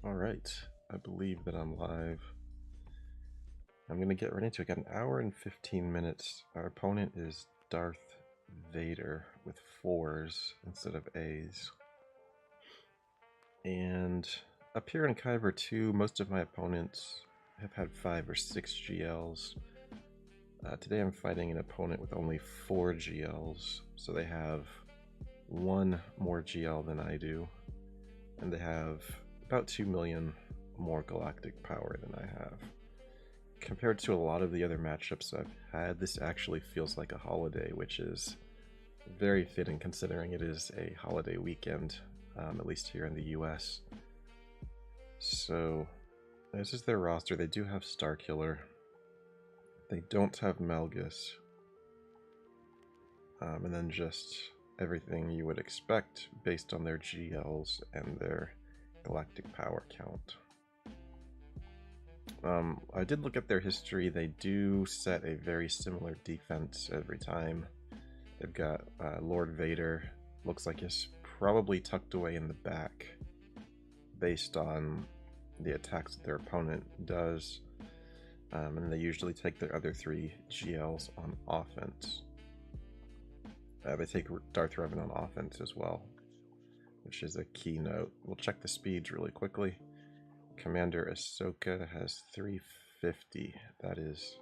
Alright, I believe that I'm live. I'm gonna get right into it. Got an hour and 15 minutes. Our opponent is Darth Vader with 4s instead of A's. And up here in Kyber 2, most of my opponents have had 5 or 6 GLs. Today I'm fighting an opponent with only 4 GLs, so they have 1 more GL than I do, and they have about 2 million more galactic power than I have. Compared to a lot of the other matchups I've had, this actually feels like a holiday, which is very fitting considering it is a holiday weekend, at least here in the US. So this is their roster. They do have Starkiller. They don't have Malgus. And then just everything you would expect based on their GLs and their galactic power count. I did look at their history. They do set a very similar defense every time. They've got Lord Vader. Looks like he's probably tucked away in the back based on the attacks that their opponent does. And they usually take their other 3 GLs on offense. They take Darth Revan on offense as well, which is a key note. We'll check the speeds really quickly. Commander Ahsoka has 350. That is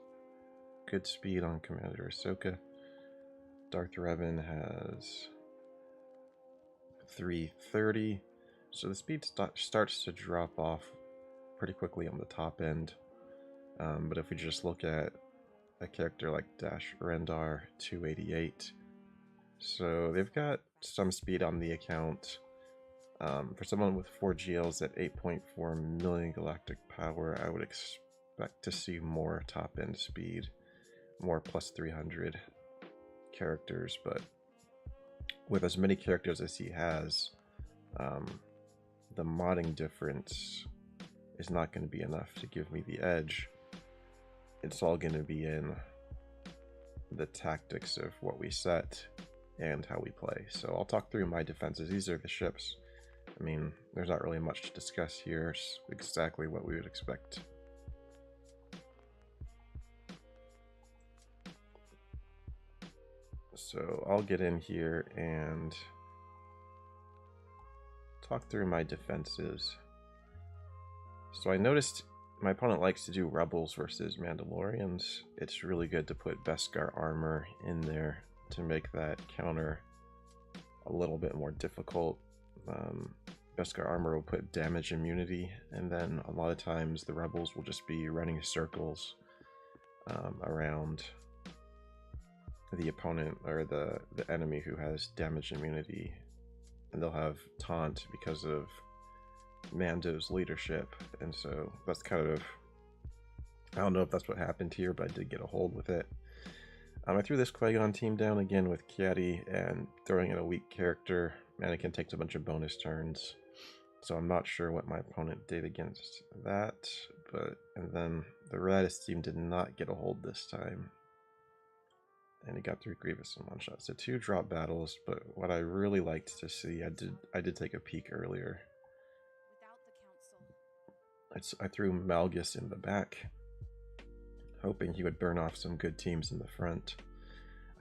good speed on Commander Ahsoka. Darth Revan has 330. So the speed starts to drop off pretty quickly on the top end. But if we just look at a character like Dash Rendar, 288. So they've got some speed on the account. For someone with 4 GLs at 8.4 million galactic power, I would expect to see more top-end speed, more plus 300 characters, but with as many characters as he has, the modding difference is not going to be enough to give me the edge. It's all going to be in the tactics of what we set and how we play. So I'll talk through my defenses. These are the ships. I mean, there's not really much to discuss here. It's exactly what we would expect. So I'll get in here and talk through my defenses. So I noticed my opponent likes to do Rebels versus Mandalorians. It's really good to put Beskar armor in there to make that counter a little bit more difficult. Beskar armor will put damage immunity, and then a lot of times the Rebels will just be running circles around the opponent or the enemy who has damage immunity, and they'll have taunt because of Mando's leadership. And so that's kind of, I don't know if that's what happened here, but I did get a hold with it. I threw this Qui-Gon team down again with Kiadi and throwing in a weak character. Mannequin takes a bunch of bonus turns, so I'm not sure what my opponent did against that. And then the Radis team did not get a hold this time, and he got through Grievous in one shot. So 2 drop battles, but what I really liked to see, I did take a peek earlier. I threw Malgus in the back, hoping he would burn off some good teams in the front.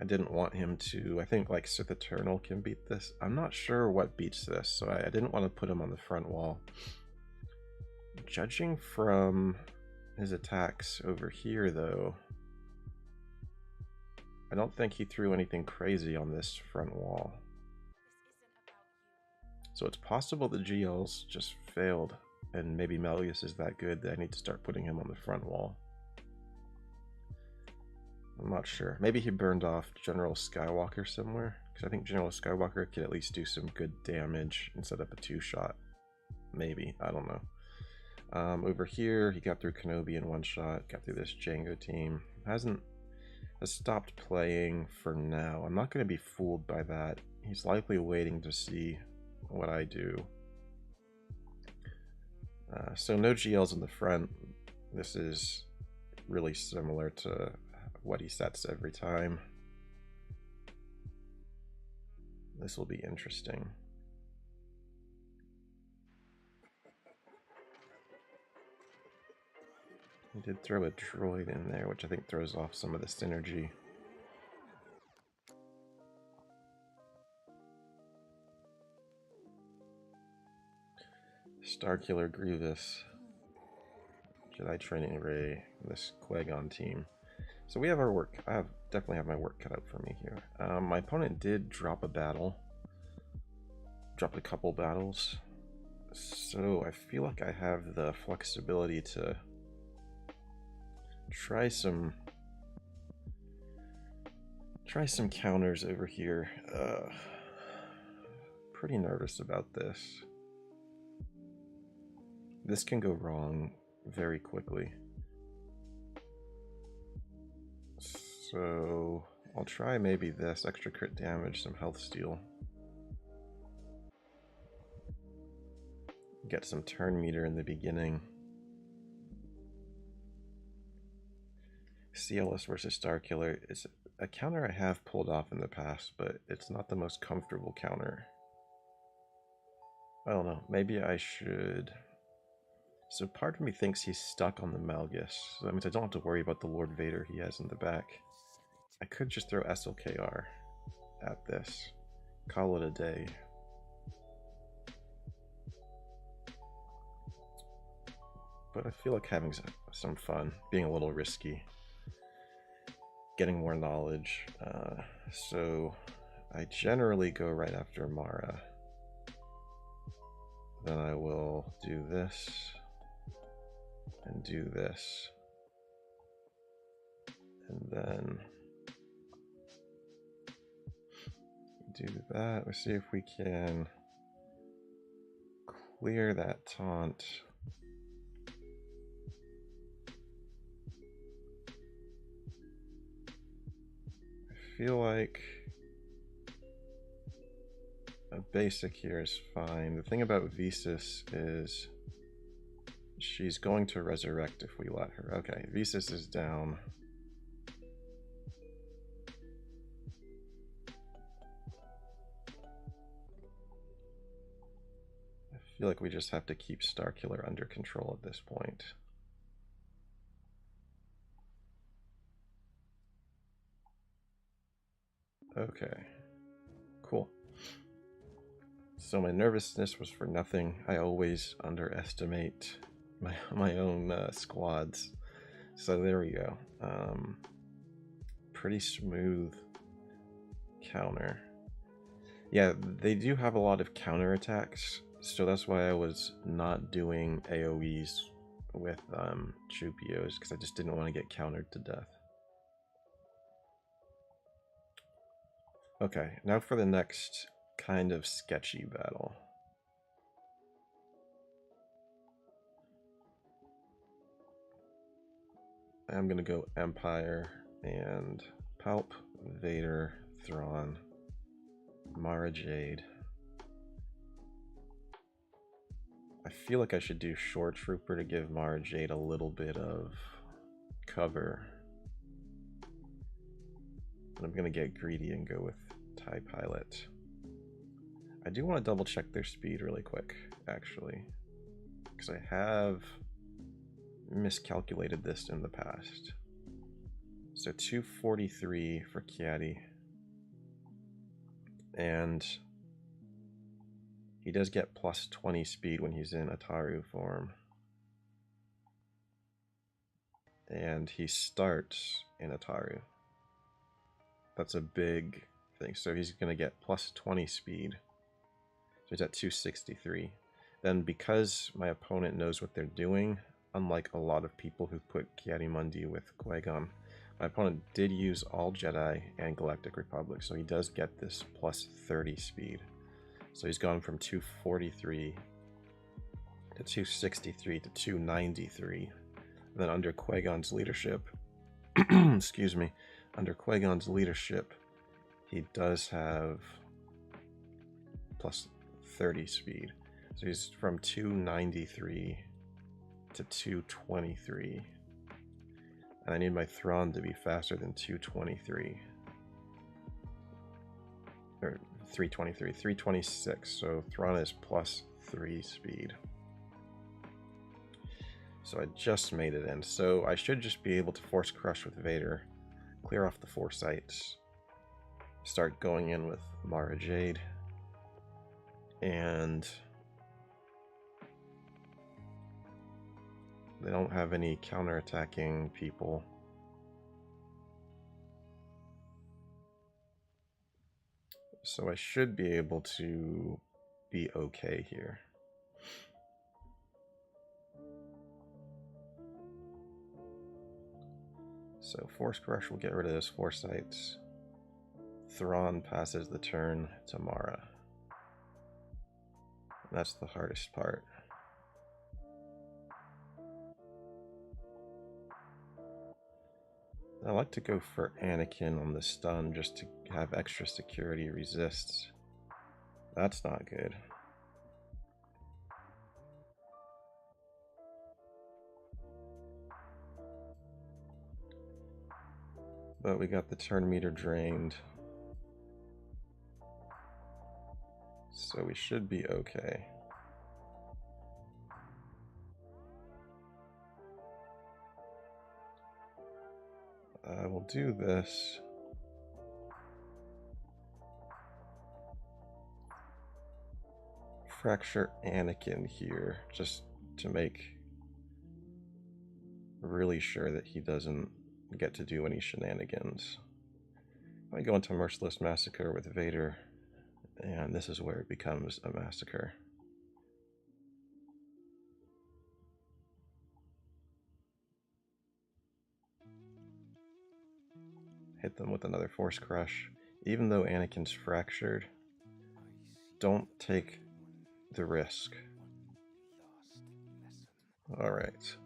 I didn't want him to. I think like Sith Eternal can beat this. I'm not sure what beats this, so I didn't want to put him on the front wall. Judging from his attacks over here, though, I don't think he threw anything crazy on this front wall. So it's possible the GLs just failed, and maybe Malgus is that good that I need to start putting him on the front wall. I'm not sure. Maybe he burned off General Skywalker somewhere, because I think General Skywalker could at least do some good damage and set up a 2-shot. Maybe. I don't know. Over here, he got through Kenobi in 1 shot, got through this Jango team. Has stopped playing for now. I'm not going to be fooled by that. He's likely waiting to see what I do. So no GLs in the front. This is really similar to what he sets every time. This will be interesting. He did throw a droid in there, which I think throws off some of the synergy. Starkiller Grievous, Jedi Training Ray, this Qui-Gon team. So we have our work. I definitely have my work cut out for me here. My opponent did drop a battle. Dropped a couple battles. So I feel like I have the flexibility to try some counters over here. Pretty nervous about this. This can go wrong very quickly. So I'll try maybe this extra crit damage, some health steal. Get some turn meter in the beginning. CLS versus Starkiller is a counter I have pulled off in the past, but it's not the most comfortable counter. I don't know, maybe I should... So part of me thinks he's stuck on the Malgus, so that means I don't have to worry about the Lord Vader he has in the back. I could just throw SLKR at this, call it a day. But I feel like having some fun, being a little risky, getting more knowledge. So I generally go right after Mara. Then I will do this and do this. And then do that. Let's see if we can clear that taunt. I feel like a basic here is fine. The thing about Visas is she's going to resurrect if we let her. Okay, Visas is down. I feel like we just have to keep Starkiller under control at this point. Okay, cool. So my nervousness was for nothing. I always underestimate my own squads. So there we go. Pretty smooth counter. Yeah, they do have a lot of counter attacks, so that's why I was not doing AoEs with Chupios, because I just didn't want to get countered to death. Okay, now for the next kind of sketchy battle. I'm gonna go Empire and Palp, Vader, Thrawn, Mara Jade. I feel like I should do Shore Trooper to give Mara Jade a little bit of cover. But I'm gonna get greedy and go with TIE Pilot. I do want to double check their speed really quick, actually, because I have miscalculated this in the past. So 243 for Kiadi, and he does get plus 20 speed when he's in Ataru form, and he starts in Ataru. That's a big thing. So he's going to get plus 20 speed. So he's at 263. Then because my opponent knows what they're doing, unlike a lot of people who put Kiadi-Mundi with Qui-Gon, my opponent did use all Jedi and Galactic Republic, so he does get this plus 30 speed. So he's gone from 243 to 263 to 293. Then under Qui-Gon's leadership, excuse me, under Qui-Gon's leadership, he does have plus 30 speed. So he's from 293 to 223. And I need my Thrawn to be faster than 223. Or 323, 326. So Thrawn is plus 3 speed. So I just made it in. So I should just be able to force crush with Vader, clear off the foresights, start going in with Mara Jade, and they don't have any counterattacking people. So I should be able to be okay here. So Force Crush will get rid of those foresights. Thrawn passes the turn to Mara. That's the hardest part. I like to go for Anakin on the stun just to have extra security resists. That's not good. But we got the turn meter drained. So we should be okay. I will do this. Fracture Anakin here, just to make really sure that he doesn't get to do any shenanigans. I go into Merciless Massacre with Vader, and this is where it becomes a massacre. Hit them with another Force Crush. Even though Anakin's fractured, don't take the risk. Alright.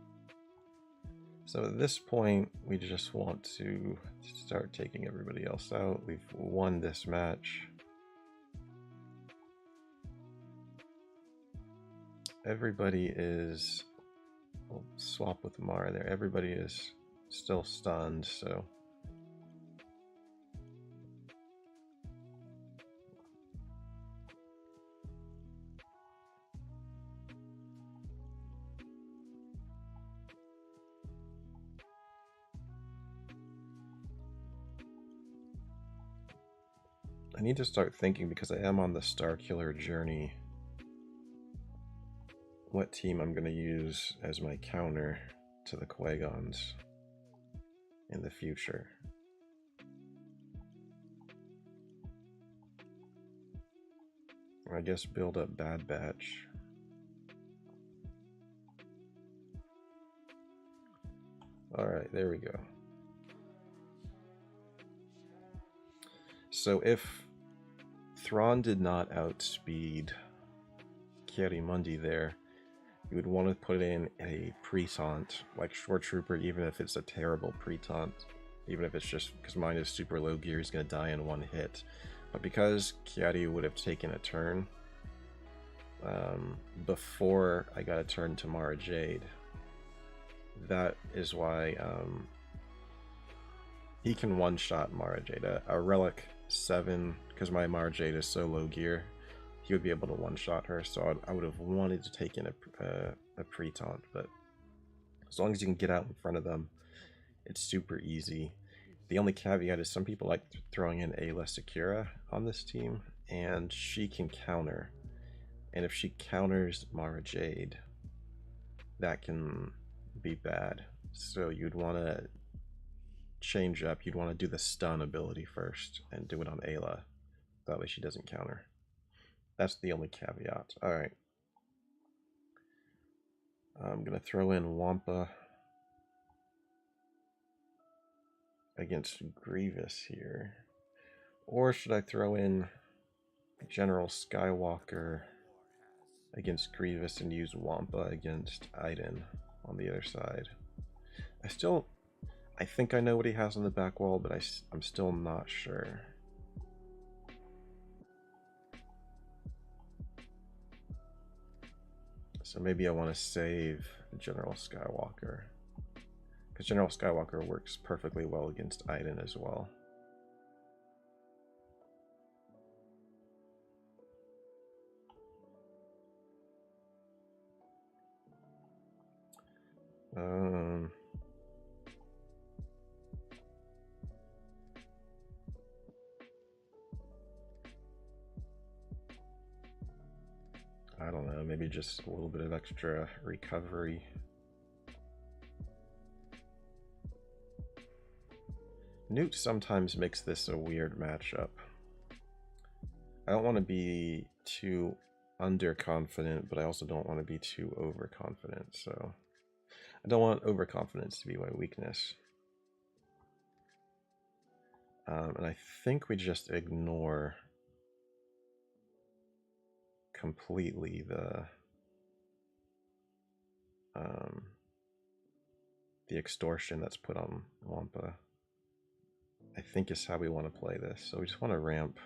So at this point, we just want to start taking everybody else out. We've won this match. Everybody is... We'll swap with Mara there. Everybody is still stunned, so... I need to start thinking, because I am on the Starkiller journey, what team I'm going to use as my counter to the Qui-Gons in the future. I guess build up Bad Batch. Alright, there we go. So if Thrawn did not outspeed Ki-Adi-Mundi there, you would want to put in a pre-taunt, like Short Trooper, even if it's a terrible pre-taunt. Even if it's just because mine is super low gear, he's going to die in one hit. But because Ki-Adi would have taken a turn before I got a turn to Mara Jade, that is why he can one-shot Mara Jade. A Relic 7, because my Mara Jade is so low gear, he would be able to one-shot her, so I would have wanted to take in a pre-taunt, but as long as you can get out in front of them, it's super easy. The only caveat is some people like throwing in Ayla Secura on this team, and she can counter. And if she counters Mara Jade, that can be bad. So you'd want to change up. You'd want to do the stun ability first and do it on Ayla. That way she doesn't counter. That's the only caveat. Alright. I'm going to throw in Wampa against Grievous here. Or should I throw in General Skywalker against Grievous and use Wampa against Iden on the other side? I think I know what he has on the back wall, but I'm still not sure. So maybe I want to save General Skywalker, because General Skywalker works perfectly well against Iden as well. I don't know, maybe just a little bit of extra recovery. Newt sometimes makes this a weird matchup. I don't want to be too underconfident, but I also don't want to be too overconfident, so I don't want overconfidence to be my weakness. And I think we just ignore completely the extortion that's put on Wampa. I think is how we want to play this. So we just want to ramp.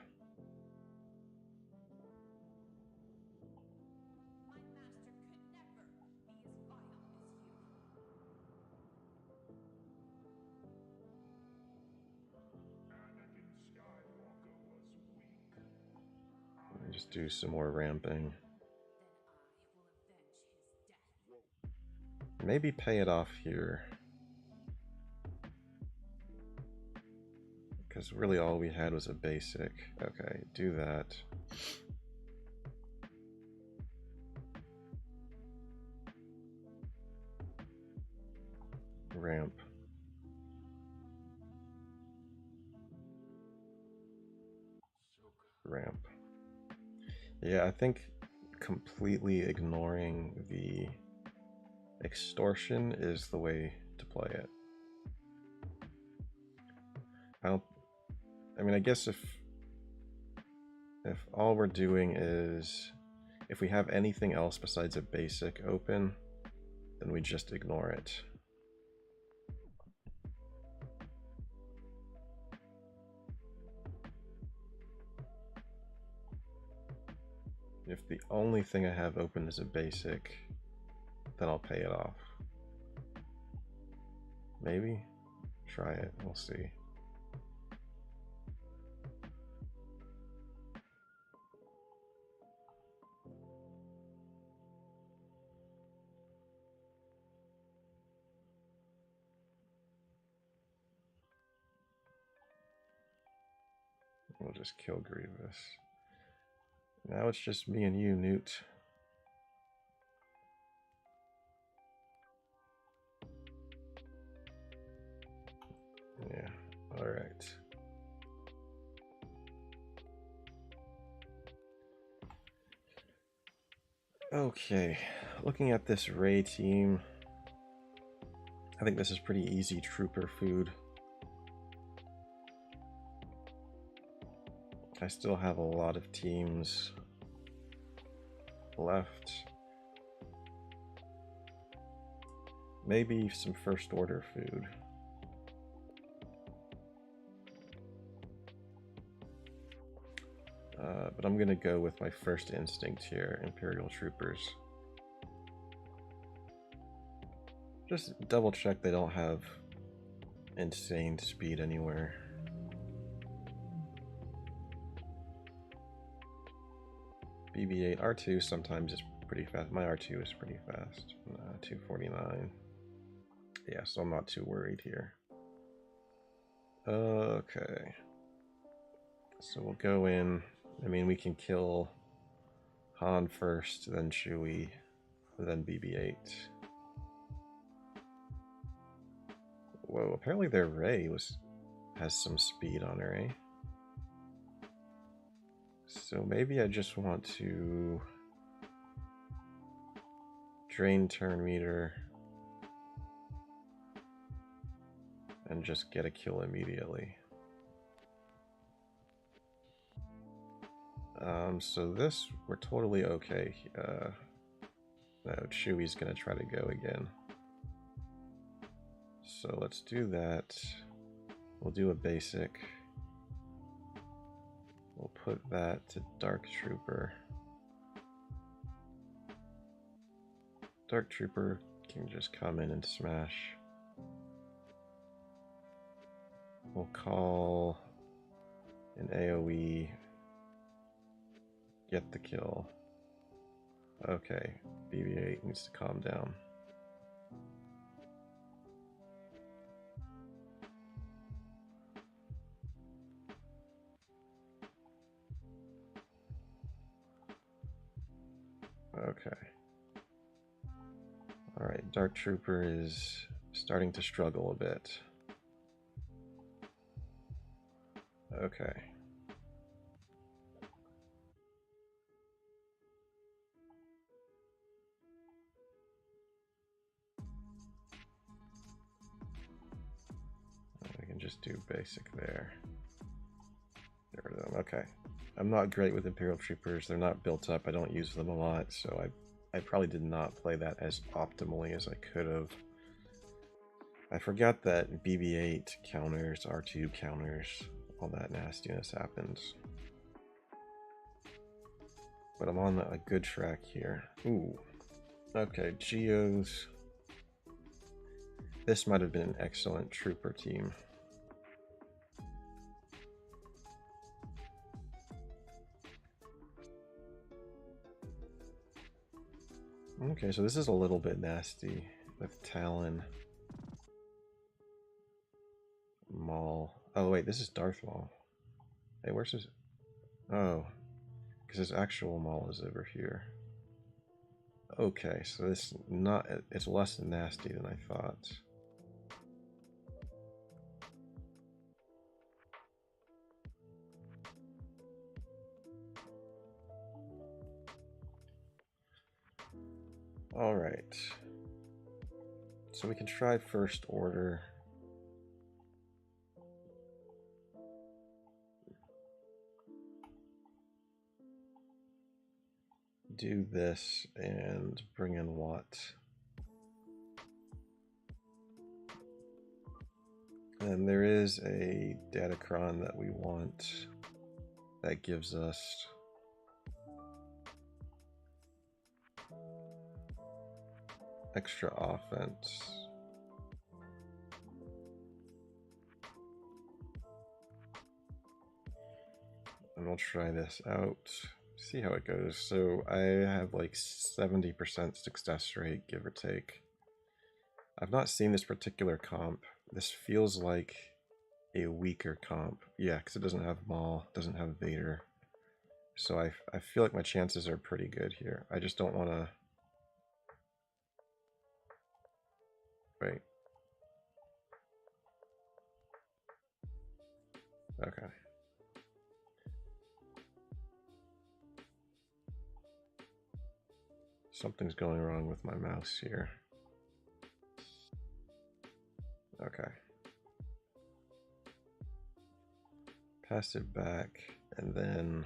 Just do some more ramping. Maybe pay it off here. Because really all we had was a basic. Okay, do that. Ramp. Ramp. Yeah, I think completely ignoring the extortion is the way to play it. I mean, I guess if all we're doing is, if we have anything else besides a basic open, then we just ignore it. If the only thing I have open is a basic, then I'll pay it off. Maybe? Try it, we'll see. We'll just kill Grievous. Now it's just me and you, Newt. Yeah, alright. Okay, looking at this Ray team, I think this is pretty easy trooper food. I still have a lot of teams left. Maybe some first order food. But I'm gonna go with my first instinct here, Imperial Troopers. Just double check they don't have insane speed anywhere. BB-8, R2 sometimes is pretty fast. My R2 is pretty fast. 249. Yeah, so I'm not too worried here. Okay. So we'll go in. I mean, we can kill Han first, then Chewie, then BB-8. Whoa, apparently their Rey has some speed on her, eh? So maybe I just want to drain turn meter and just get a kill immediately. So this, we're totally okay. No, Chewie's gonna try to go again. So let's do that. We'll do a basic. We'll put that to Dark Trooper. Dark Trooper can just come in and smash. We'll call an AoE. Get the kill. Okay, BB-8 needs to calm down. Okay. Alright, Dark Trooper is starting to struggle a bit. Okay. We can just do basic there. Get rid of them. Okay. I'm not great with Imperial Troopers. They're not built up. I don't use them a lot, so I probably did not play that as optimally as I could have. I forgot that BB-8 counters, R2 counters, all that nastiness happens. But I'm on a good track here. Ooh. Okay, Geos. This might have been an excellent trooper team. Okay, so this is a little bit nasty with Talon. Maul. Oh wait, this is Darth Maul. Hey, where's his... Oh, because his actual Maul is over here. Okay, so it's not... It's less nasty than I thought. Alright. So we can try First Order. Do this and bring in Watt. And there is a Datacron that we want that gives us extra offense. And we'll try this out, see how it goes. So I have like 70% success rate, give or take. I've not seen this particular comp. This feels like a weaker comp. Yeah, because it doesn't have Maul, doesn't have Vader. So I feel like my chances are pretty good here. I just don't want to... Wait. Okay. Something's going wrong with my mouse here. Okay. Pass it back and then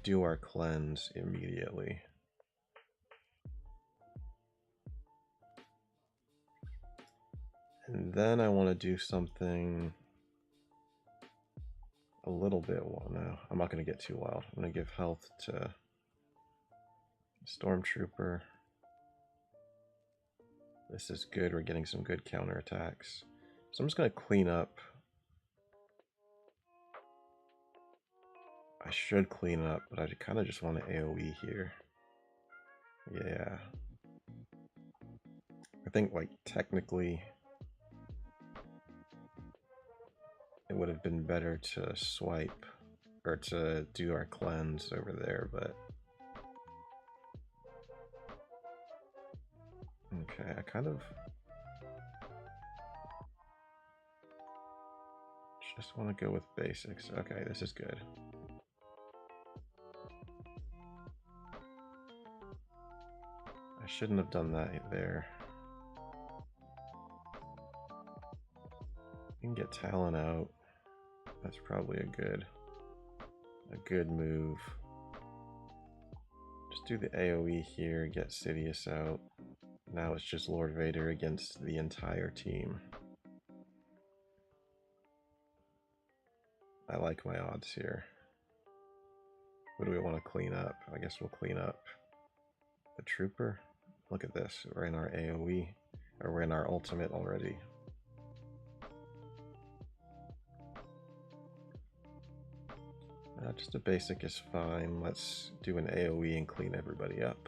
do our cleanse immediately. And then I want to do something a little bit... Well, no, I'm not going to get too wild. I'm going to give health to Stormtrooper. This is good. We're getting some good counterattacks. So I'm just going to clean up. I should clean up, but I kind of just want to AoE here. Yeah. I think, like, technically it would have been better to swipe or to do our cleanse over there, but... Okay, I kind of just want to go with basics. Okay, this is good. I shouldn't have done that there. You can get Talon out. That's probably a good move. Just do the AoE here, get Sidious out. Now it's just Lord Vader against the entire team. I like my odds here. What do we want to clean up? I guess we'll clean up the Trooper. Look at this. We're in our AoE, or we're in our ultimate already. Just a basic is fine. Let's do an AoE and clean everybody up.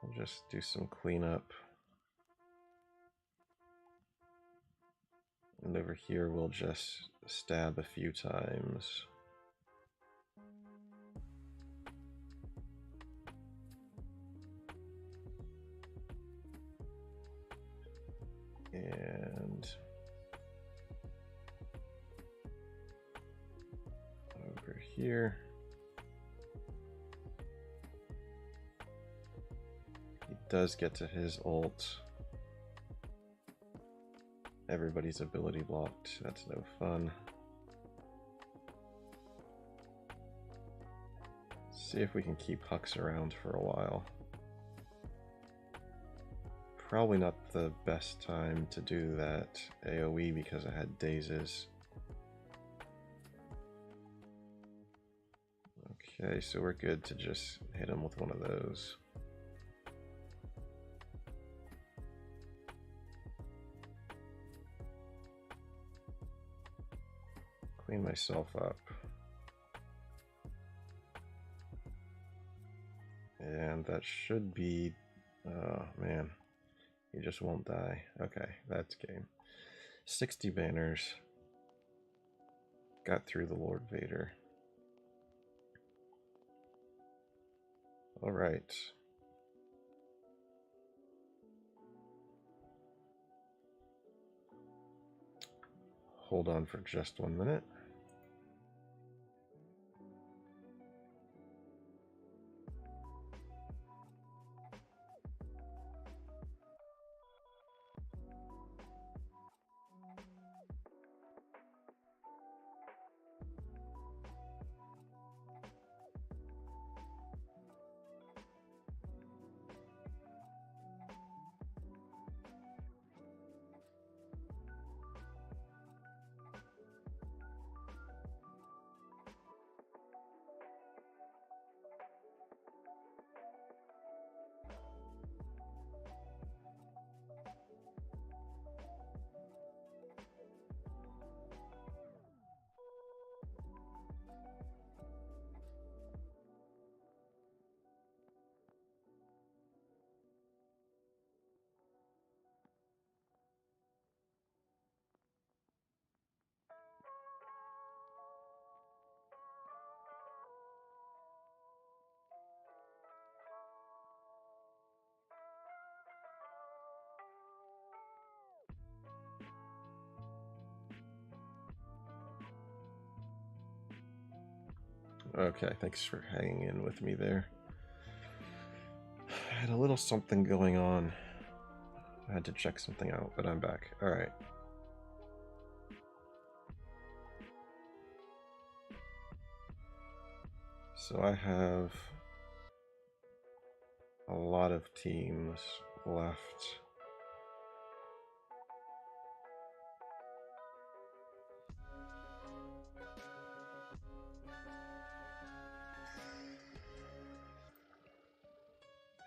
We'll just do some cleanup. And over here we'll just stab a few times. And over here. He does get to his ult. Everybody's ability blocked. That's no fun. See if we can keep Hux around for a while. Probably not the best time to do that AoE because I had dazes. Okay, so we're good to just hit him with one of those. Clean myself up. And that should be... oh man, he just won't die. Okay, that's game. 60 banners. Got through the Lord Vader. Alright. Hold on for just 1 minute. Okay, thanks for hanging in with me there. I had a little something going on. I had to check something out, but I'm back. Alright. So I have a lot of teams left.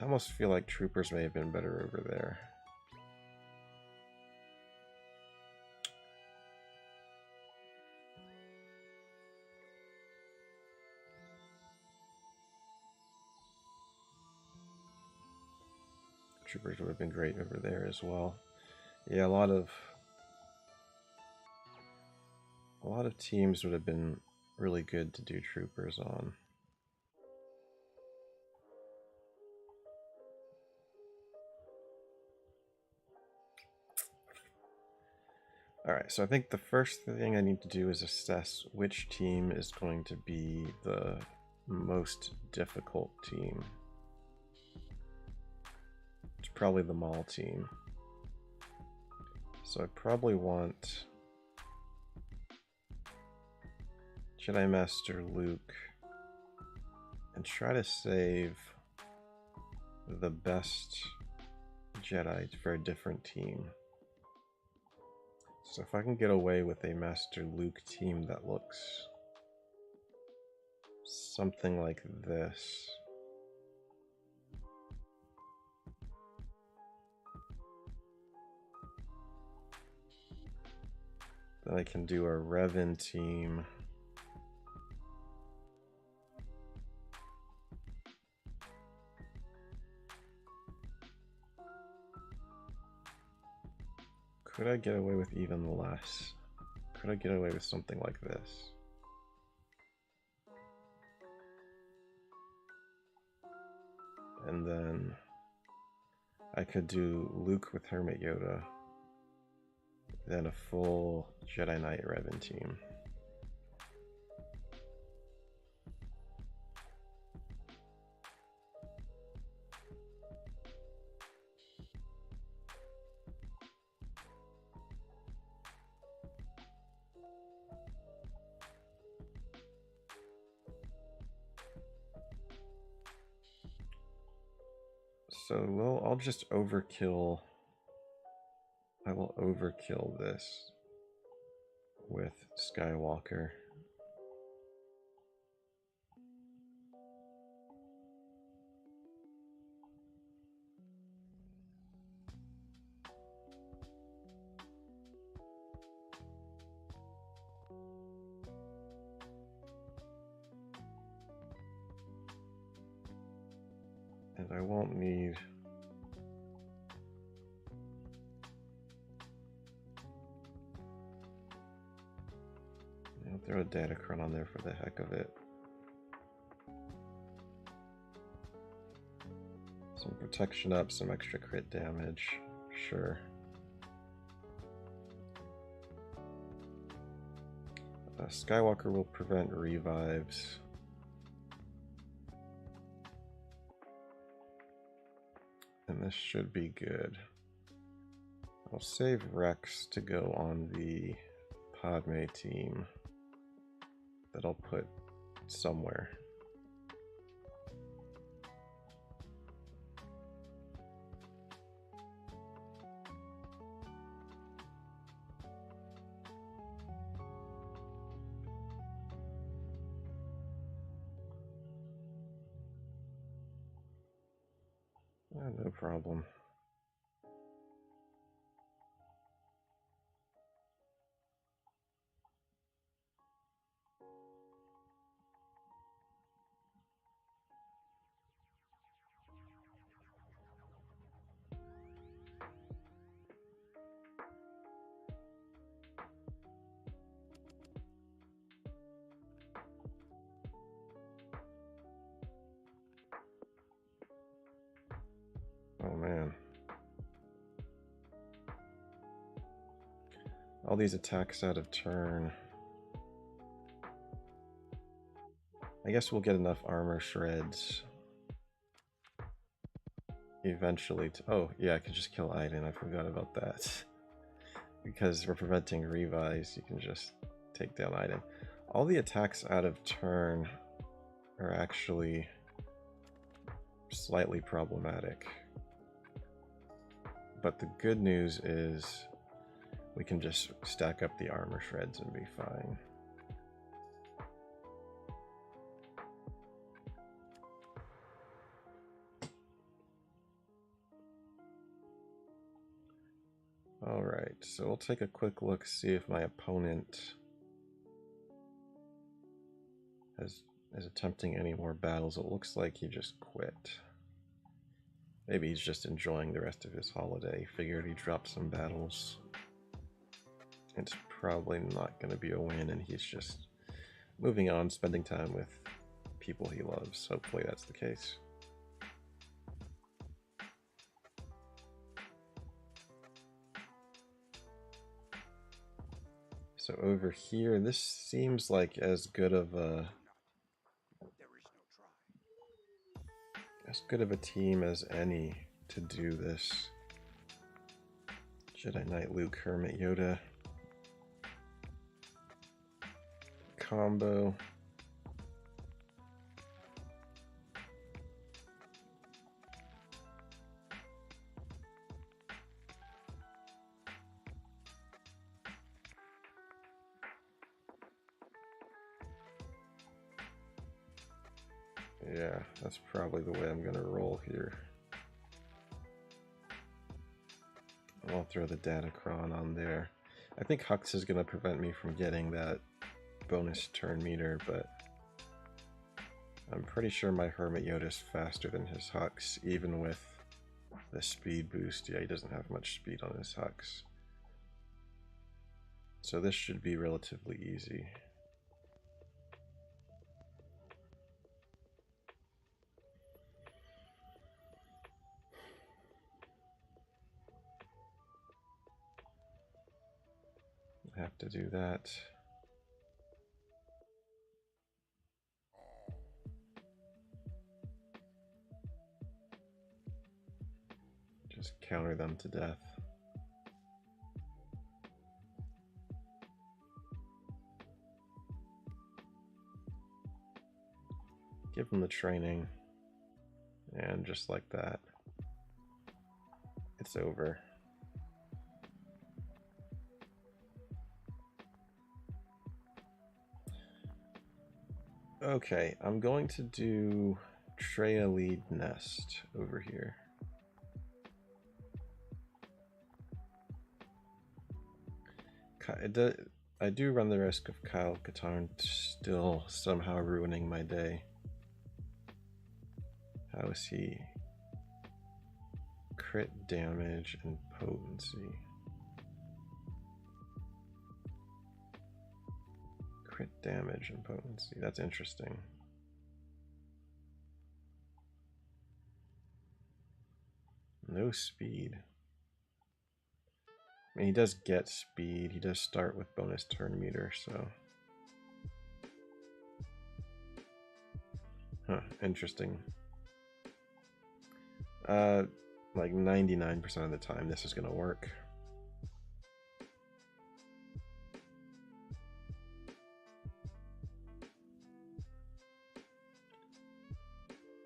I almost feel like troopers may have been better over there. Troopers would have been great over there as well. Yeah, a lot of teams would have been really good to do troopers on. Alright, so I think the first thing I need to do is assess which team is going to be the most difficult team. It's probably the Maul team. So I probably want Jedi Master Luke and try to save the best Jedi for a different team. So if I can get away with a Master Luke team that looks something like this. Then I can do a Revan team. Could I get away with even less? Could I get away with something like this? And then I could do Luke with Hermit Yoda, then a full Jedi Knight Revan team. So, well, I'll just overkill. I will overkill this with Skywalker. And I won't need... I'll throw a Datacron on there for the heck of it. Some protection up, some extra crit damage, sure. Skywalker will prevent revives. And this should be good. I'll save Rex to go on the Padme team that I'll put somewhere. No problem. Oh man. All these attacks out of turn. I guess we'll get enough armor shreds eventually to... Oh, yeah, I can just kill Iden. I forgot about that. Because we're preventing revives, you can just take down Iden. All the attacks out of turn are actually slightly problematic. But the good news is we can just stack up the armor shreds and be fine. Alright, so we'll take a quick look, see if my opponent is attempting any more battles. It looks like he just quit. Maybe he's just enjoying the rest of his holiday. Figured he'd drop some battles. It's probably not going to be a win, and he's just moving on, spending time with people he loves. Hopefully that's the case. So over here, this seems like as good of a team as any to do this. Jedi Knight Luke Hermit Yoda combo. Yeah, that's probably the way I'm gonna roll here. I'll throw the Datacron on there. I think Hux is gonna prevent me from getting that bonus turn meter, but I'm pretty sure my Hermit Yoda is faster than his Hux, even with the speed boost. Yeah, he doesn't have much speed on his Hux. So this should be relatively easy. I have to do that. Just counter them to death. Give them the training, and just like that, it's over. Okay, I'm going to do Treya lead nest over here. I do run the risk of Kyle Katarn still somehow ruining my day. How is he? Crit damage and potency. Crit damage and potency. That's interesting. No speed. I mean, he does get speed. He does start with bonus turn meter, so. Huh, interesting. Like 99% of the time this is gonna work.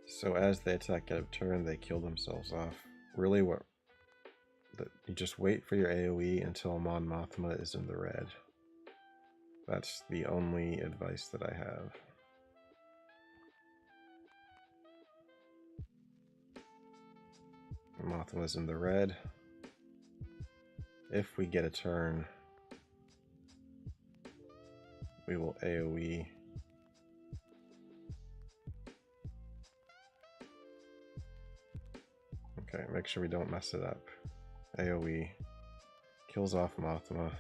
So as they attack out of turn, they kill themselves off. Really, what? You just wait for your AoE until Mon Mothma is in the red. That's the only advice that I have. Mothma's in the red. If we get a turn, we will AoE. Okay, make sure we don't mess it up. AoE. Kills off Mothma.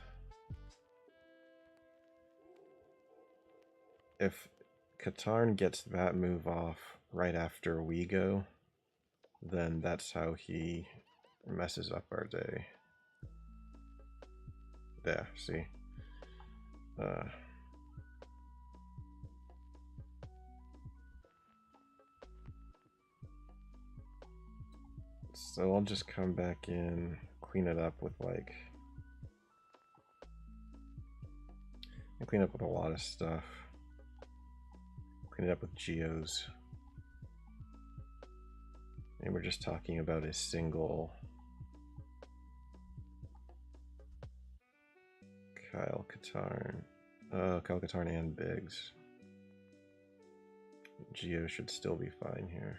If Katarn gets that move off right after we go, then that's how he messes up our day. Yeah, see? So I'll just come back in, clean it up with like... I clean up with a lot of stuff. Clean it up with geos. And we're just talking about a single Kyle Katarn. Kyle Katarn and Biggs. Geo should still be fine here.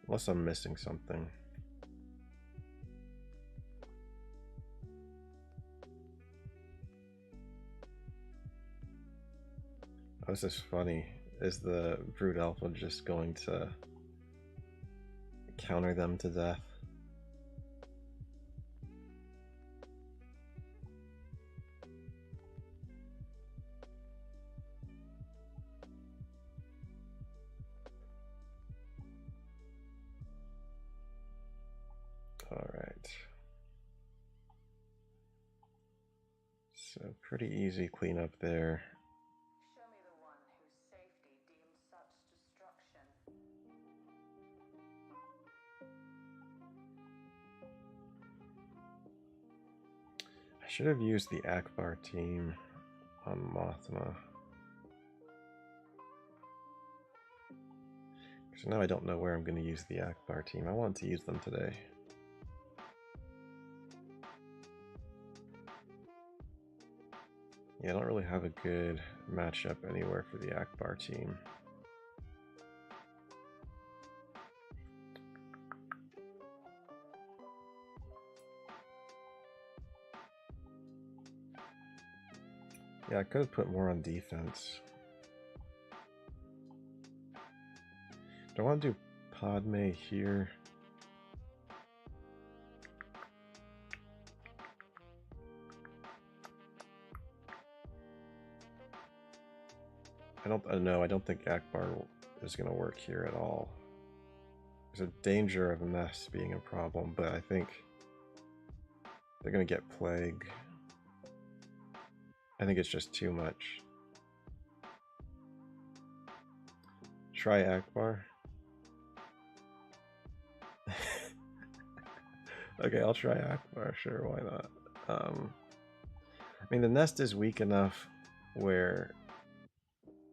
Unless I'm missing something. Oh, this is funny. Is the Brood Alpha just going to counter them to death? Alright. So pretty easy cleanup there. Show me the one whose safety deemed such destruction. I should have used the Akbar team on Mothma. So now I don't know where I'm going to use the Akbar team. I want to use them today. Yeah, I don't really have a good matchup anywhere for the Akbar team. Yeah, I could have put more on defense. Do I want to do Padme here? I don't know. I don't think Akbar is going to work here at all. There's a danger of a mess being a problem, but I think they're going to get plague. I think it's just too much. Try Akbar. Okay, I'll try Akbar. Sure, why not? I mean, the nest is weak enough where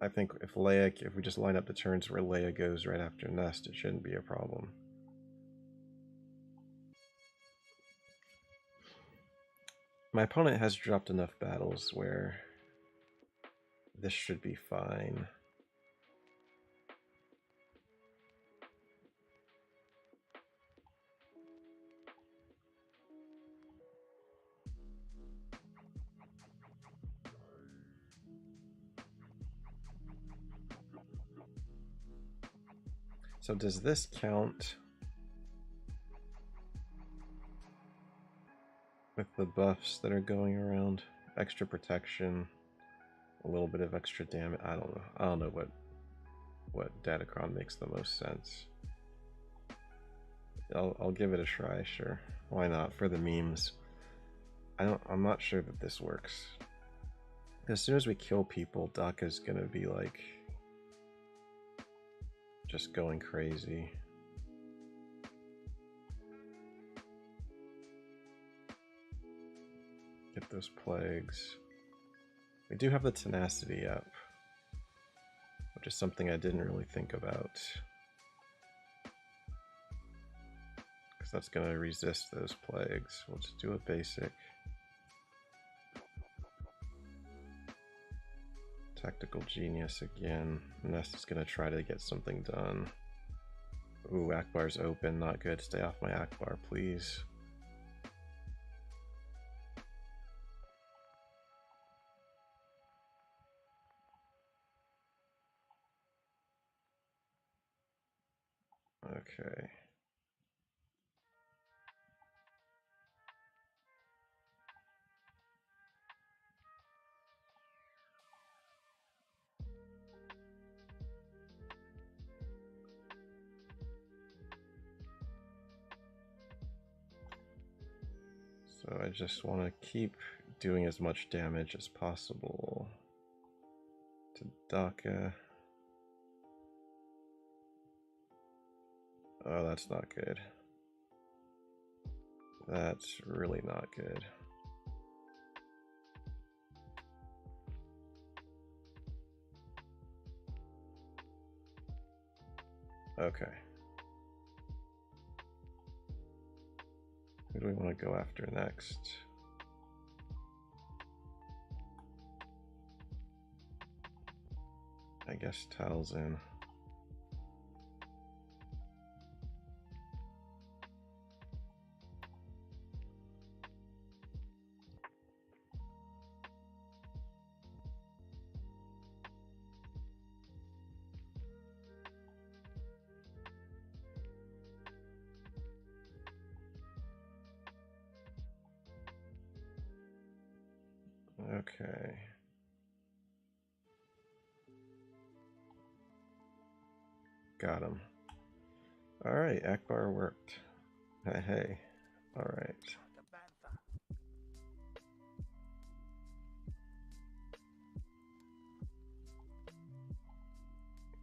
I think if we just line up the turns where Leia goes right after nest, it shouldn't be a problem. My opponent has dropped enough battles where this should be fine. So does this count with the buffs that are going around? Extra protection, a little bit of extra damage. I don't know. I don't know what Datacron makes the most sense. I'll give it a try, sure. Why not? For the memes. I'm not sure that this works. As soon as we kill people, Daka's gonna be like just going crazy. Get those plagues. We do have the tenacity up, which is something I didn't really think about. Because that's going to resist those plagues. We'll just do a basic. Tactical Genius again. Nest is going to try to get something done. Ooh, Akbar's open. Not good. Stay off my Akbar, please. Okay. So I just want to keep doing as much damage as possible to Daka. Oh, that's not good. That's really not good. Okay. Who do we want to go after next? I guess Talzin. Okay. Got him. Alright, Akbar worked. Hey. Alright.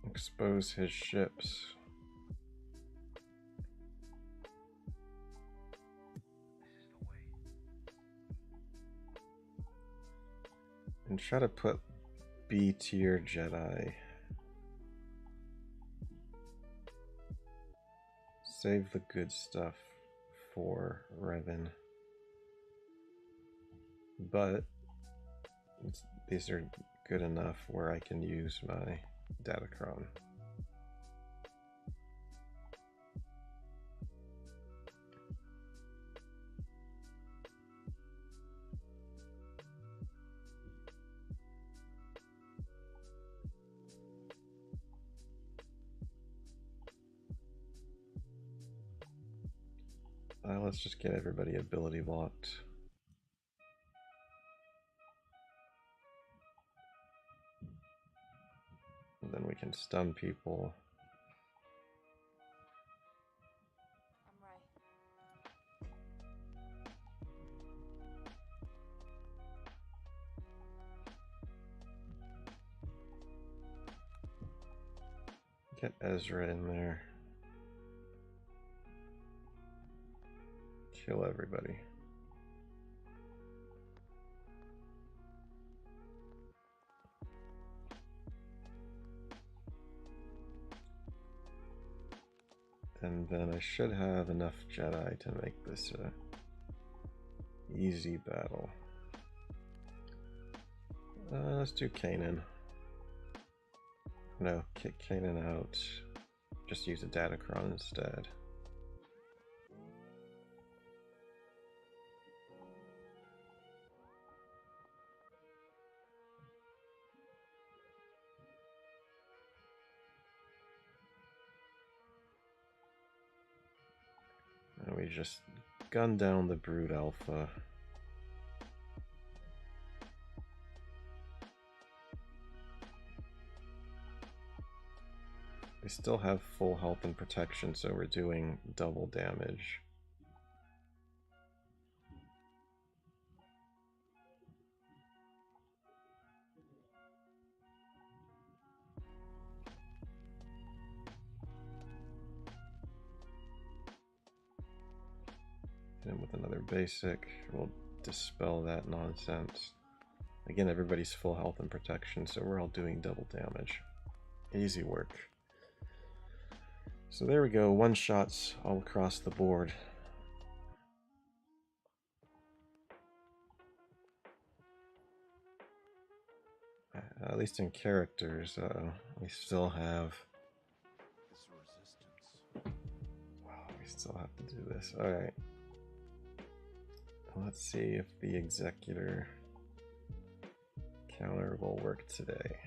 Expose his ships. And try to put B tier Jedi. Save the good stuff for Revan. But these are good enough where I can use my Datacron. Let's just get everybody ability blocked. And then we can stun people. Get Ezra in there. Kill everybody. And then I should have enough Jedi to make this a easy battle. Let's do Kanan. No, kick Kanan out. Just use a Datacron instead. And we just gun down the Brood Alpha. We still have full health and protection, so we're doing double damage. And with another basic, we'll dispel that nonsense. Again, everybody's full health and protection, so we're all doing double damage. Easy work. So there we go, one-shots all across the board. At least in characters, we still have... Wow, we still have to do this. Alright. Let's see if the Executor counter will work today.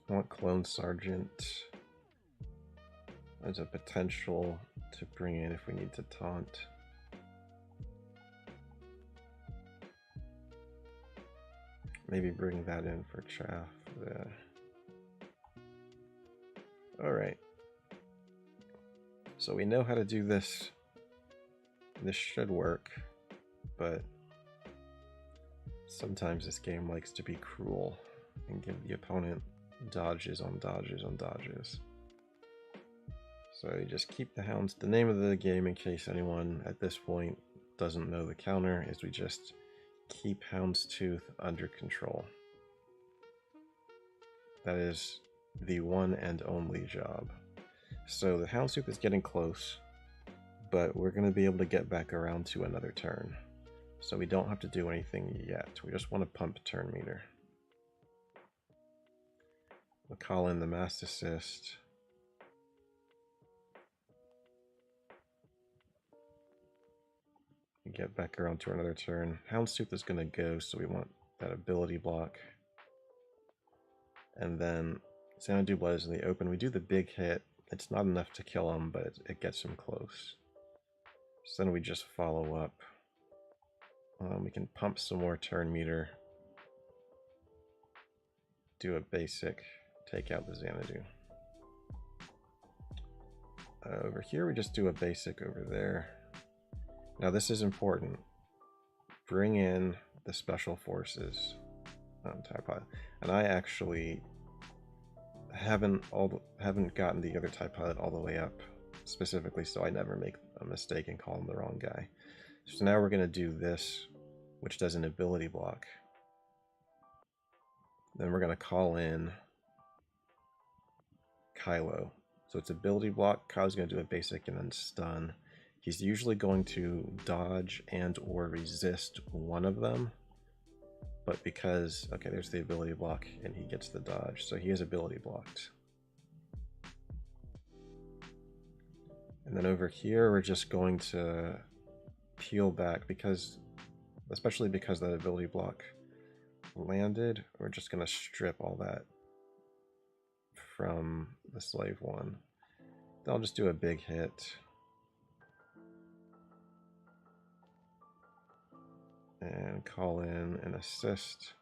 I want Clone Sergeant as a potential to bring in if we need to taunt. Maybe bring that in for Chaff. Alright. So we know how to do this. This should work, but sometimes this game likes to be cruel and give the opponent dodges on dodges on dodges. So you just keep the hounds. The name of the game, in case anyone at this point doesn't know the counter, is we just keep Houndstooth under control. That is the one and only job. So the Houndstooth is getting close, but we're going to be able to get back around to another turn. So we don't have to do anything yet. We just want to pump turn meter. We'll call in the Mass Assist. And get back around to another turn. Houndstooth is going to go, so we want that ability block. And then Xanadu Blood is in the open. We do the big hit. It's not enough to kill him, but it gets him close. So then we just follow up. We can pump some more turn meter. Do a basic. Take out the Xanadu. Over here, we just do a basic over there. Now this is important. Bring in the Special Forces TIE Pilot. And I actually haven't gotten the other TIE Pilot all the way up specifically, so I never make a mistake and call him the wrong guy. So now we're going to do this, which does an ability block. Then we're going to call in Kylo. So it's ability block. Kylo's going to do a basic and then stun. He's usually going to dodge and or resist one of them. But because, okay, there's the ability block and he gets the dodge. So he is ability blocked. And then over here, we're just going to peel back because, especially because that ability block landed, we're just going to strip all that from the slave one. Then I'll just do a big hit. And call in an assist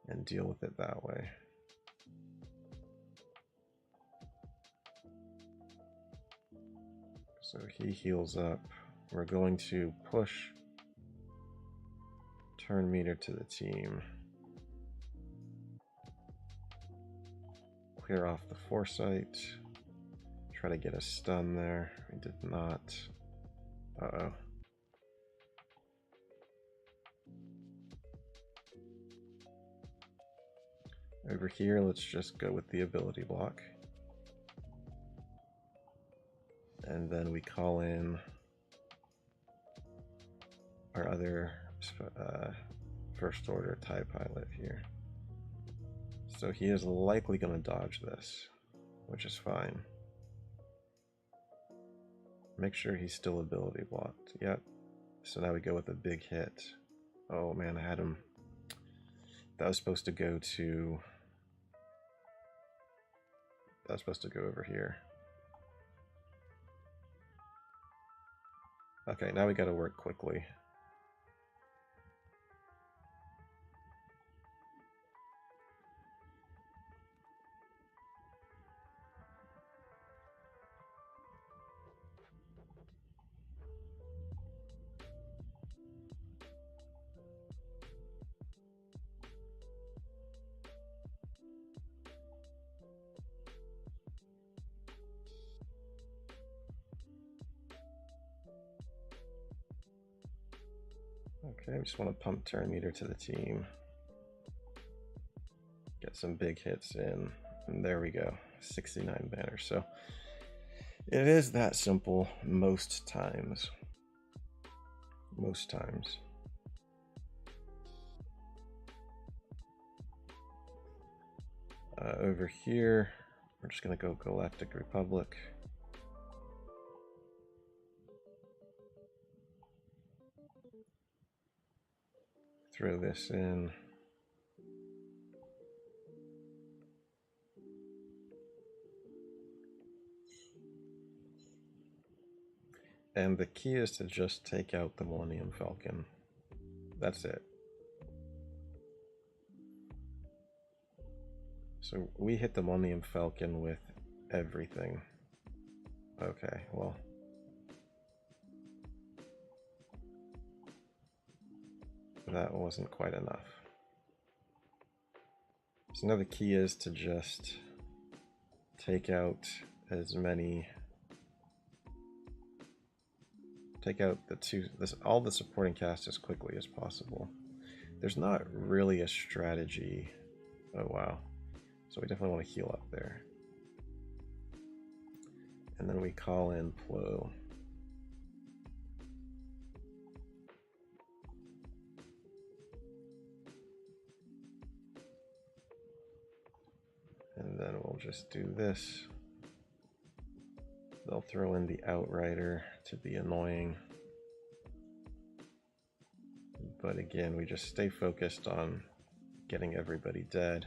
and deal with it that way. So he heals up. We're going to push turn meter to the team. Clear off the foresight. Try to get a stun there. We did not. Uh-oh. Over here, let's just go with the ability block. And then we call in our other first order TIE pilot here. So he is likely going to dodge this, which is fine. Make sure he's still ability blocked. Yep. So now we go with a big hit. Oh man, I had him. That was supposed to go to... That was supposed to go over here. Okay, now we gotta work quickly. Okay, I just want to pump turn meter to the team. Get some big hits in. And there we go. 69 banners. So it is that simple most times. Most times. Over here, we're just going to go Galactic Republic. Throw this in. And the key is to just take out the Millennium Falcon. That's it. So we hit the Millennium Falcon with everything. Okay, well. That wasn't quite enough. So now the key is to just take out as many... Take out all the supporting cast as quickly as possible. There's not really a strategy. Oh wow. So we definitely want to heal up there. And then we call in Plo. And then we'll just do this. They'll throw in the Outrider to be annoying. But again, we just stay focused on getting everybody dead.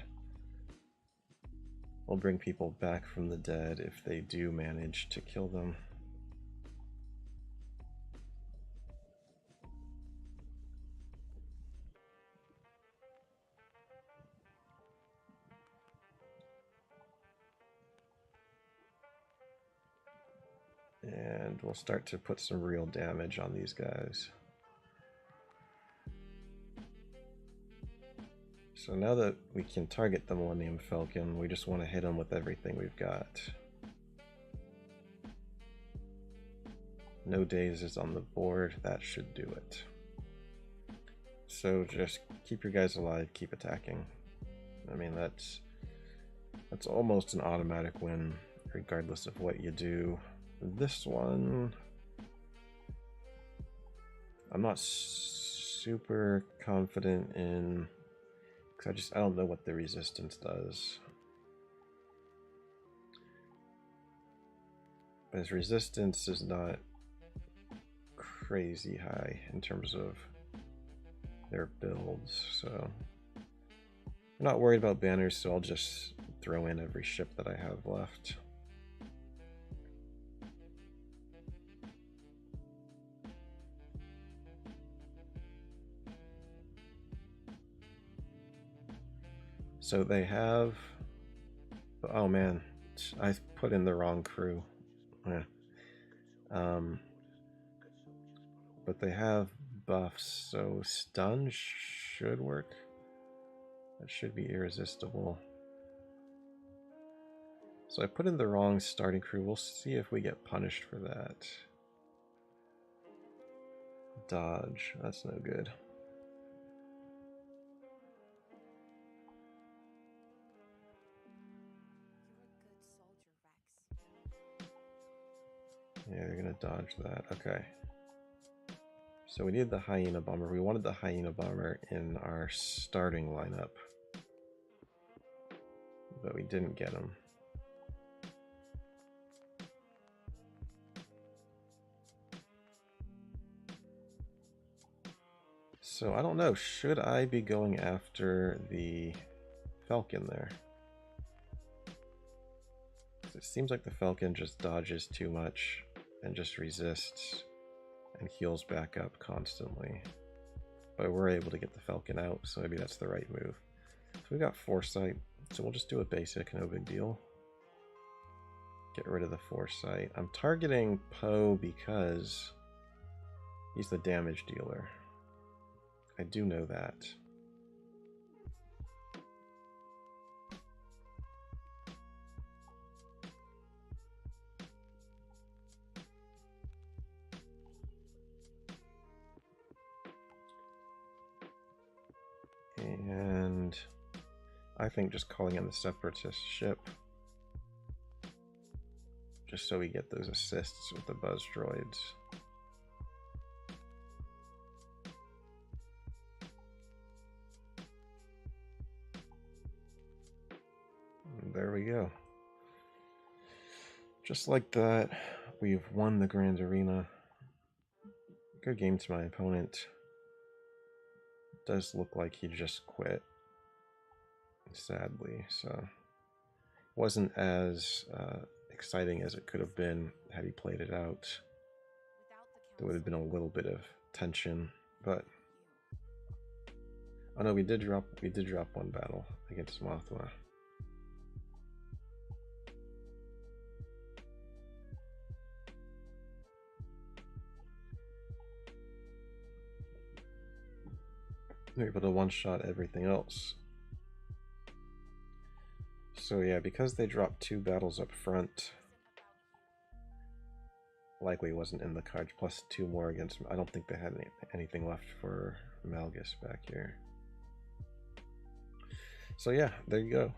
We'll bring people back from the dead if they do manage to kill them. And we'll start to put some real damage on these guys. So now that we can target the Millennium Falcon, we just want to hit them with everything we've got. No dazes on the board, that should do it. So just keep your guys alive, keep attacking. I mean, that's almost an automatic win, regardless of what you do. This one, I'm not super confident in, because I don't know what the resistance does. But his resistance is not crazy high in terms of their builds, so I'm not worried about banners, so I'll just throw in every ship that I have left. So they have, oh man, I put in the wrong crew. Yeah. But they have buffs, so stun should work. That should be irresistible. So I put in the wrong starting crew. We'll see if we get punished for that. Dodge, that's no good. Yeah, they're gonna dodge that. Okay. So we need the Hyena Bomber. We wanted the Hyena Bomber in our starting lineup, but we didn't get him. So I don't know, should I be going after the Falcon there? It seems like the Falcon just dodges too much and just resists and heals back up constantly. But we're able to get the Falcon out, so maybe that's the right move. So we got Foresight, so we'll just do a basic, no big deal. Get rid of the Foresight. I'm targeting Poe because he's the damage dealer. I do know that. And I think just calling in the Separatist ship, just so we get those assists with the Buzz droids. And there we go. Just like that, we've won the Grand Arena. Good game to my opponent. Does look like he just quit, sadly, so wasn't as exciting as it could have been had he played it out. There would have been a little bit of tension, but oh no, we did drop one battle against Mothma. We're able to one-shot everything else. So yeah, because they dropped 2 battles up front, likely wasn't in the cards, plus 2 more against, I don't think they had anything left for Malgus back here. So yeah, there you go.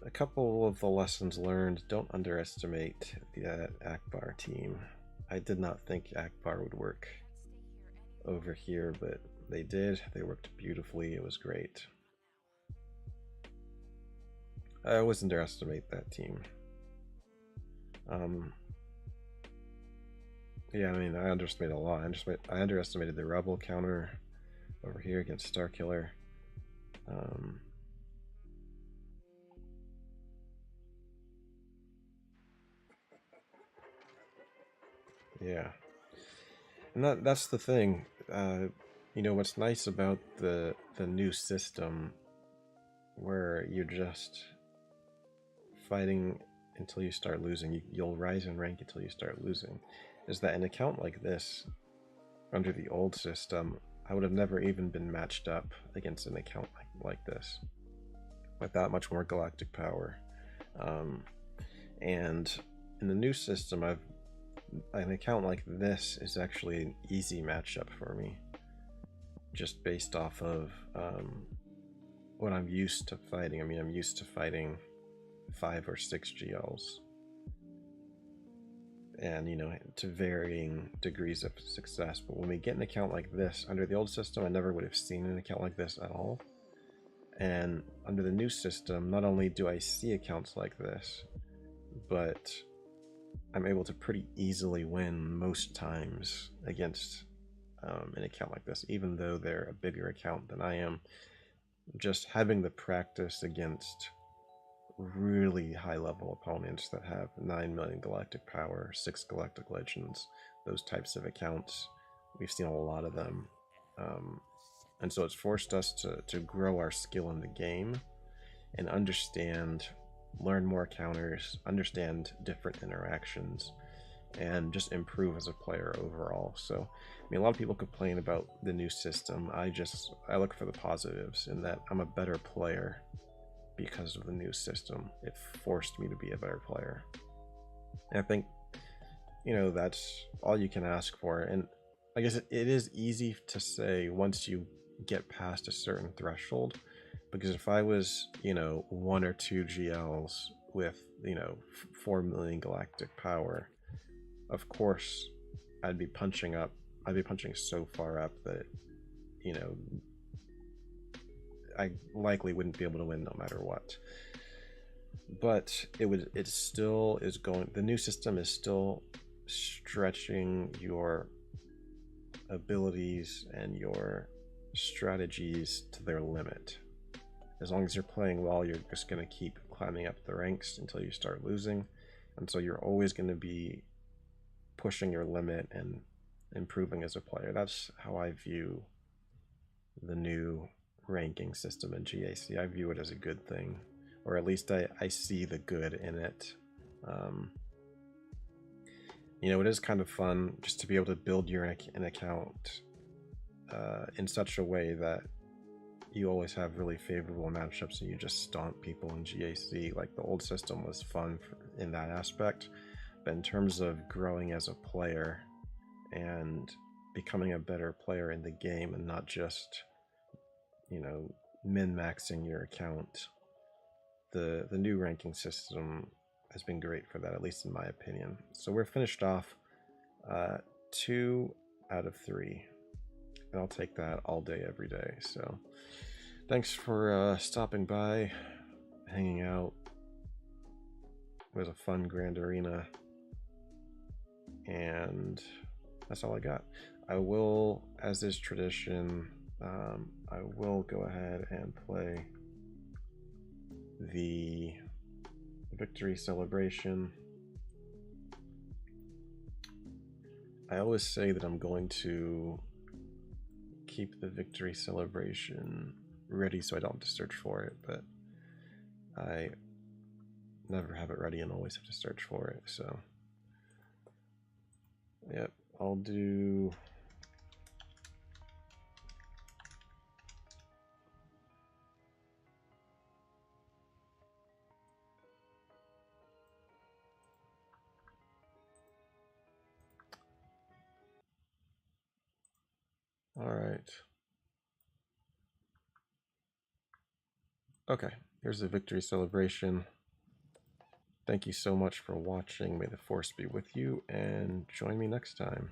A couple of the lessons learned: don't underestimate the Akbar team. I did not think Akbar would work over here, but they did. They worked beautifully. It was great. I always underestimate that team. Yeah, I mean, I underestimated a lot. I underestimated the Rebel counter over here against Starkiller. Yeah, and that's the thing. You know, what's nice about the new system, where you're just fighting until you start losing, you'll rise in rank until you start losing, is that an account like this, under the old system, I would have never even been matched up against an account like this, with that much more galactic power. And in the new system, an account like this is actually an easy matchup for me, just based off of what I'm used to fighting. I mean, I'm used to fighting 5 or 6 GLs, and you know, to varying degrees of success. But when we get an account like this, under the old system, I never would have seen an account like this at all. And under the new system, not only do I see accounts like this, but I'm able to pretty easily win most times against an account like this, even though they're a bigger account than I am. Just having the practice against really high-level opponents that have 9 million galactic power, 6 galactic legends, those types of accounts, we've seen a lot of them. And so it's forced us to grow our skill in the game and learn more counters, understand different interactions, and just improve as a player overall. So, I mean, a lot of people complain about the new system. I look for the positives in that I'm a better player because of the new system. It forced me to be a better player. And I think, that's all you can ask for. And I guess it is easy to say once you get past a certain threshold, because if I was, 1 or 2 GLs with, 4 million galactic power, of course, I'd be punching so far up that, I likely wouldn't be able to win no matter what. But it still is going, the new system is still stretching your abilities and your strategies to their limit. As long as you're playing well, you're just going to keep climbing up the ranks until you start losing. And so you're always going to be pushing your limit and improving as a player. That's how I view the new ranking system in GAC. I view it as a good thing, or at least I see the good in it. It is kind of fun just to be able to build an account in such a way that you always have really favorable matchups and you just stomp people in GAC. Like, the old system was fun in that aspect, but in terms of growing as a player and becoming a better player in the game and not just, min-maxing your account, the new ranking system has been great for that, at least in my opinion. So we're finished off 2 out of 3. And I'll take that all day, every day. So thanks for stopping by, hanging out. It was a fun Grand Arena. And that's all I got. I will, as is tradition, I will go ahead and play the victory celebration. I always say that I'm going to keep the victory celebration ready so I don't have to search for it, but I never have it ready and always have to search for it. So yep, I'll do all right. Okay, here's the victory celebration. Thank you so much for watching. May the force be with you, and join me next time.